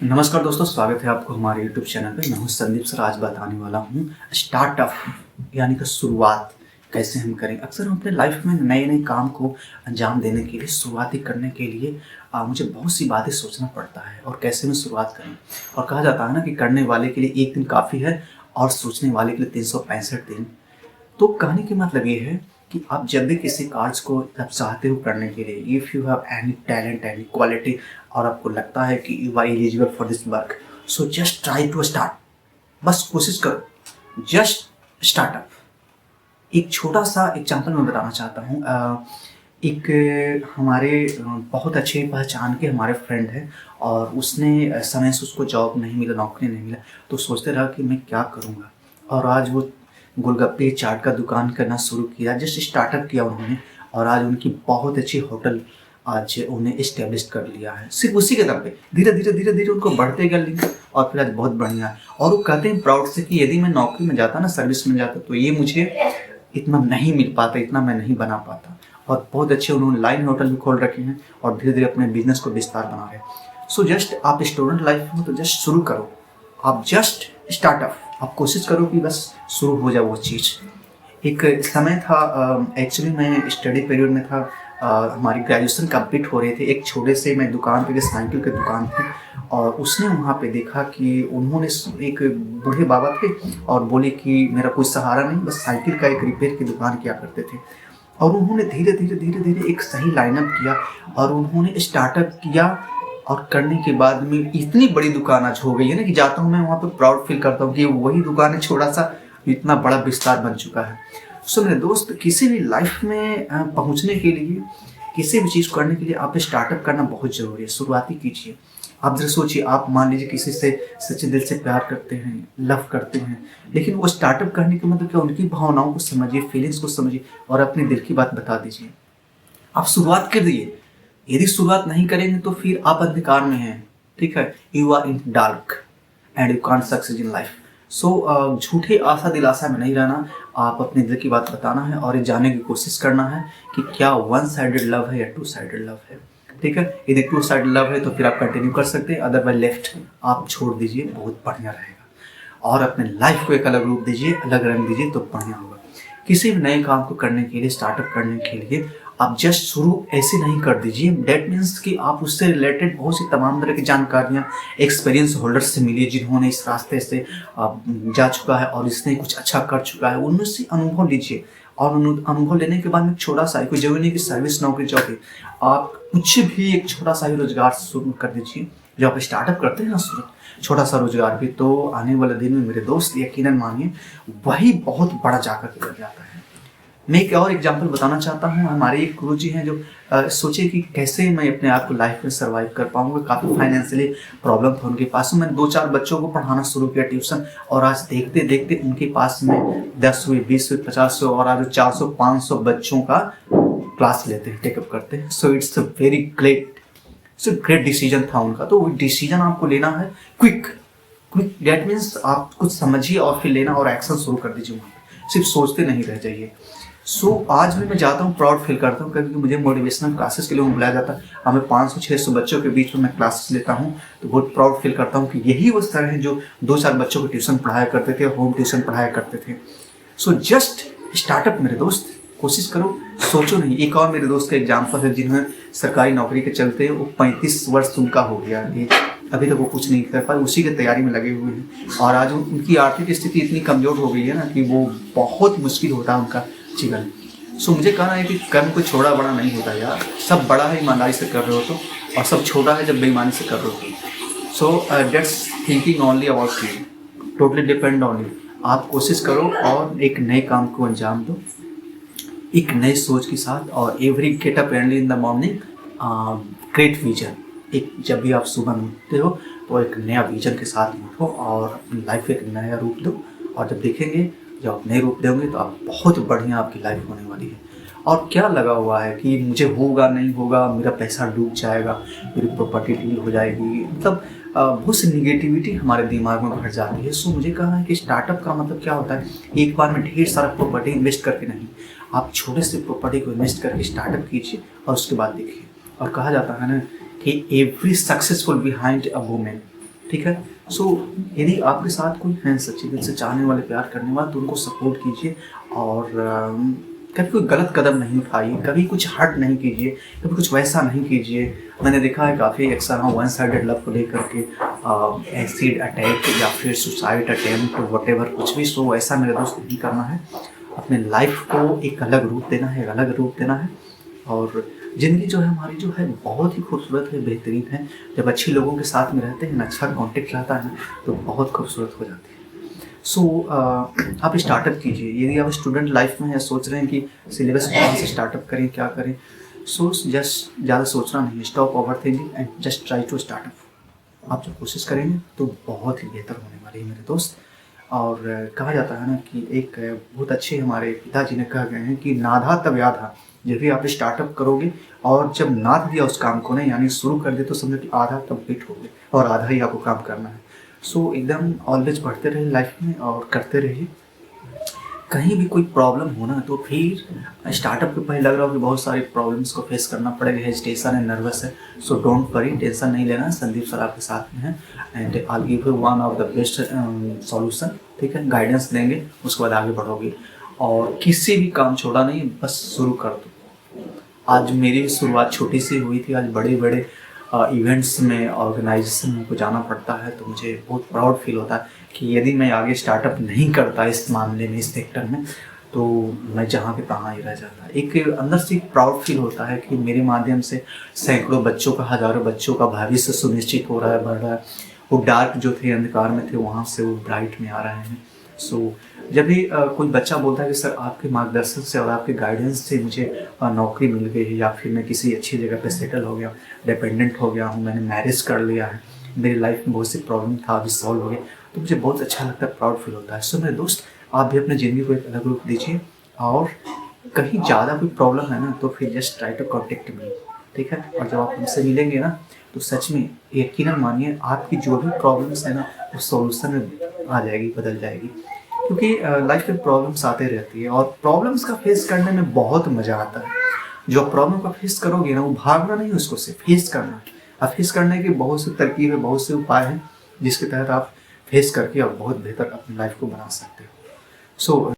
नमस्कार दोस्तों, स्वागत है आपको हमारे YouTube चैनल पे। मैं हूं संदीप सर। आज बताने वाला हूं स्टार्टअप यानी कि शुरुआत कैसे हम करें। अक्सर हम अपने लाइफ में नए नए काम को अंजाम देने के लिए, शुरुआती करने के लिए मुझे बहुत सी बातें सोचना पड़ता है और कैसे मैं शुरुआत करूं। और कहा जाता है ना कि करने वाले के लिए एक दिन काफ़ी है और सोचने वाले के लिए 365 दिन। तो कहने की मतलब ये है कि आप जब भी किसी कार्य को आप चाहते हो करने के लिए, if you have any talent, any quality, और आपको लगता है कि you are eligible for this work, so just try to start. बस कोशिश करो, जस्ट स्टार्टअप। एक छोटा सा एग्जांपल मैं बताना चाहता हूँ। एक हमारे बहुत अच्छे पहचान के हमारे फ्रेंड है और उसने समय से उसको जॉब नहीं मिला, नौकरी नहीं मिला, तो सोचते रहा कि मैं क्या करूँगा। और आज वो गोलगप्पे चाट का दुकान करना शुरू किया, जस्ट स्टार्टअप किया उन्होंने। और आज उनकी बहुत अच्छी होटल आज उन्हें इस्टेब्लिश कर लिया है, सिर्फ उसी के दम पे। धीरे धीरे धीरे धीरे उनको बढ़ते गया लिंक, और फिर आज बहुत बढ़िया है। और वो कहते हैं प्राउड से कि यदि मैं नौकरी में जाता ना, सर्विस में जाता, तो ये मुझे इतना नहीं मिल पाता, इतना मैं नहीं बना पाता। और बहुत अच्छे उन्होंने लाइन होटल भी खोल रखे हैं और धीरे धीरे अपने बिजनेस को विस्तार बना रहे हैं। सो जस्ट आप स्टूडेंट लाइफ में तो जस्ट शुरू करो, आप जस्ट स्टार्टअप, आप कोशिश करो कि बस शुरू हो जाए वो चीज़। एक समय था, एक्चुअली मैं स्टडी पीरियड में था, हमारी ग्रेजुएशन कंप्लीट हो रहे थे। एक छोटे से मैं दुकान पे, साइकिल की दुकान थी, और उसने वहाँ पे देखा कि उन्होंने एक बूढ़े बाबा थे और बोले कि मेरा कोई सहारा नहीं, बस साइकिल का एक रिपेयर की दुकान किया करते थे। और उन्होंने धीरे धीरे धीरे धीरे एक सही लाइनअप किया और उन्होंने स्टार्टअप किया। और करने के बाद में इतनी बड़ी दुकान आज हो गई है ना कि जाता हूँ मैं वहाँ पे प्राउड फील करता हूँ कि वही दुकान है, छोटा सा इतना बड़ा विस्तार बन चुका है। सो मेरे दोस्त, किसी भी लाइफ में पहुँचने के लिए, किसी भी चीज़ को करने के लिए आप स्टार्टअप करना बहुत ज़रूरी है। शुरुआती कीजिए। आप जरा सोचिए, आप मान लीजिए किसी से सच्चे दिल से प्यार करते हैं, लव करते हैं, लेकिन वो स्टार्टअप करने का मतलब क्या, उनकी भावनाओं को समझिए, फीलिंग्स को समझिए और अपने दिल की बात बता दीजिए। आप शुरुआत कर दिए। यदि शुरुआत नहीं करेंगे तो फिर आप अंधकार में हैं, ठीक है। You are in dark and you can't success in life. So झूठे आशा दिलासा में नहीं रहना, आप अपने दिल की बात बताना है और ये जानने की कोशिश करना है कि क्या वन साइडेड लव है या टू साइडेड लव है, ठीक है। यदि टू साइडेड लव है तो फिर आप कंटिन्यू कर सकते हैं, अदरवाइज लेफ्ट आप छोड़ दीजिए, बहुत बढ़िया रहेगा। और अपने लाइफ को एक अलग रूप दीजिए, अलग रंग दीजिए, तो बढ़िया होगा। किसी भी नए काम को करने के लिए, स्टार्टअप करने के लिए आप जस्ट शुरू ऐसे नहीं कर दीजिए। डेट मीन्स कि आप उससे रिलेटेड बहुत सी तमाम तरह की जानकारियाँ एक्सपीरियंस होल्डर से मिलिए, जिन्होंने इस रास्ते से जा चुका है और इसने कुछ अच्छा कर चुका है, उनमें से अनुभव लीजिए। और अनुभव लेने के बाद में छोटा सा, कोई जरूरी नहीं कि सर्विस नौकरी जॉब, आप कुछ भी एक छोटा सा ही रोजगार शुरू कर दीजिए। जो आप स्टार्टअप करते हैं ना, छोटा सा रोजगार भी, तो आने वाले दिन में मेरे दोस्त यकीनन मानिए वही बहुत बड़ा जाकर के बन जाता है। मैं एक और एग्जांपल बताना चाहता हूँ। हमारे एक गुरु जी हैं जो सोचे कि कैसे मैं अपने आप को लाइफ में सर्वाइव कर पाऊंगा। काफ़ी फाइनेंशियली प्रॉब्लम था उनके पास में। 2-4 बच्चों को पढ़ाना शुरू किया ट्यूशन, और आज देखते देखते उनके पास में 10 हुए, 20 हुए, 50 हुए, और आज 400-500 बच्चों का क्लास लेते हैं, टेकअप करते हैं। So it's a very great decision था उनका। तो वो डिसीजन आपको लेना है क्विक। डेट मीन्स आप कुछ समझिए और फिर लेना और एक्शन शुरू कर दीजिए वहाँ पे, सिर्फ सोचते नहीं रह जाइए। सो आज भी मैं जाता हूँ, प्राउड फील करता हूँ, क्योंकि मुझे मोटिवेशनल क्लासेस के लिए बुलाया जाता है। अब मैं 500-600 बच्चों के बीच में मैं क्लासेस लेता हूँ, तो बहुत प्राउड फील करता हूँ कि यही वो सर हैं जो 2-4 बच्चों को ट्यूशन पढ़ाया करते थे, होम ट्यूशन पढ़ाया करते थे। सो जस्ट स्टार्टअप मेरे दोस्त, कोशिश करो, सोचो नहीं। एक और मेरे दोस्त का एग्जाम्पल है, जिन्होंने सरकारी नौकरी के चलते वो 35 वर्ष उनका हो गया, अभी तक वो कुछ नहीं कर पाए, उसी की तैयारी में लगे हुए हैं। और आज उनकी आर्थिक स्थिति इतनी कमजोर हो गई है ना कि वो बहुत मुश्किल होता है उनका जीवन। सो मुझे कहना है कि कर्म कोई छोटा बड़ा नहीं होता यार, सब बड़ा है ईमानदारी से कर रहे हो तो, और सब छोटा है जब बेईमानी से कर रहे हो। So that's thinking only about you, totally depend on you. आप कोशिश करो और एक नए काम को अंजाम दो, एक नई सोच के साथ। और every get up early in the morning, great vision. एक जब भी आप सुबह उठते हो तो एक नया विजन के साथ उठो और अपनी लाइफ को एक नया रूप दो। और जब देखेंगे, जब आप नए रूप देंगे तो आप बहुत बढ़िया आपकी लाइफ होने वाली है। और क्या लगा हुआ है कि मुझे होगा नहीं होगा, मेरा पैसा डूब जाएगा, मेरी प्रॉपर्टी डील हो जाएगी, मतलब बहुत सी निगेटिविटी हमारे दिमाग में भर जाती है। सो मुझे कहना है कि स्टार्टअप का मतलब क्या होता है, एक बार में ढेर सारा प्रॉपर्टी इन्वेस्ट करके नहीं, आप छोटे से प्रॉपर्टी को इन्वेस्ट करके स्टार्टअप कीजिए और उसके बाद देखिए। और कहा जाता है ना कि every successful behind a women, ठीक है। सो यदि आपके साथ कोई है सच्चे दिल से चाहने वाले, प्यार करने वाले, तो उनको सपोर्ट कीजिए और कभी कोई गलत कदम नहीं उठाइए, कभी कुछ हर्ट नहीं कीजिए, कभी कुछ वैसा नहीं कीजिए। मैंने देखा है काफ़ी अक्सर वन साइडेड लव को लेकर के एसिड अटैक या फिर सुसाइड अटेम्प्ट वटेवर कुछ भी, सो ऐसा मेरे दोस्त नहीं करना है। अपने लाइफ को एक अलग रूप देना है, एक अलग रूप देना है। और ज़िंदगी जो है हमारी जो है बहुत ही खूबसूरत है, बेहतरीन है। जब अच्छे लोगों के साथ में रहते हैं ना, अच्छा कॉन्टेक्ट रहता है ना, तो बहुत खूबसूरत हो जाती है। सो आप स्टार्टअप कीजिए। यदि आप स्टूडेंट लाइफ में है, सोच रहे हैं कि सिलेबस कहाँ से स्टार्टअप करें, क्या करें, सो जस्ट ज़्यादा सोचना नहीं, stop over thinking and just try to startup. आप जब कोशिश करेंगे तो बहुत ही बेहतर होने वाली है मेरे दोस्त। और कहा जाता है ना कि एक बहुत अच्छे हमारे पिताजी ने कह गए हैं कि नाधा तब याधा। जब भी आप स्टार्टअप करोगे और जब नाद दिया उस काम को ना, यानी शुरू कर दे, तो समझो कि आधा कंप्लीट हो गया और आधा ही आपको काम करना है। सो एकदम ऑलवेज बढ़ते रहिए लाइफ में और करते रहिए। कहीं भी कोई प्रॉब्लम हो ना, तो फिर स्टार्टअप के पहले लग रहा हो कि बहुत सारी प्रॉब्लम्स को फेस करना पड़ेगा, हेजिटेशन है, नर्वस है, सो डोंट वरी, टेंशन नहीं लेना। संदीप सर आपके साथ में हैं and I give you one of the best solution, ठीक है। गाइडेंस देंगे, उसके बाद आगे बढ़ोगे और किसी भी काम छोड़ा नहीं, बस शुरू कर दो। आज मेरी शुरुआत छोटी सी हुई थी, आज बड़े बड़े इवेंट्स में, ऑर्गेनाइजेशन में को जाना पड़ता है, तो मुझे बहुत प्राउड फील होता है कि यदि मैं आगे स्टार्टअप नहीं करता इस मामले में, इस सेक्टर में, तो मैं जहाँ के तहाँ ही रह जाता। एक अंदर से एक प्राउड फील होता है कि मेरे माध्यम से सैकड़ों बच्चों का, हज़ारों बच्चों का भविष्य सुनिश्चित हो रहा है, बढ़ रहा है। वो डार्क जो थे, अंधकार में थे, वहाँ से वो ब्राइट में आ रहे हैं। सो जब भी कोई बच्चा बोलता है कि सर आपके मार्गदर्शन से और आपके गाइडेंस से मुझे नौकरी मिल गई है, या फिर मैं किसी अच्छी जगह पे सेटल हो गया, डिपेंडेंट हो गया हूँ, मैंने मैरिज कर लिया है, मेरी लाइफ में बहुत सी प्रॉब्लम था, अभी सॉल्व हो गया, तो मुझे बहुत अच्छा लगता है, प्राउड फील होता है। सो मेरे दोस्त, आप भी अपनी ज़िंदगी को एक अलग रूप दीजिए और कहीं ज़्यादा कोई प्रॉब्लम है ना, तो फिर just try to contact me, ठीक है। और जब आप हमसे मिलेंगे ना, तो सच में यकीनन मानिए आपकी जो भी प्रॉब्लम्स है ना, वो सॉल्यूशन में आ जाएगी, बदल जाएगी। क्योंकि लाइफ में प्रॉब्लम्स आते रहती है और प्रॉब्लम्स का फेस करने में बहुत मज़ा आता है। जो प्रॉब्लम का फेस करोगे ना, वो भागना नहीं, उसको सिर्फ फेस करना है। और फेस करने के बहुत से तरकीबें, बहुत से उपाय हैं, जिसके तहत आप फेस करके और बहुत बेहतर अपनी लाइफ को बना सकते हो। सो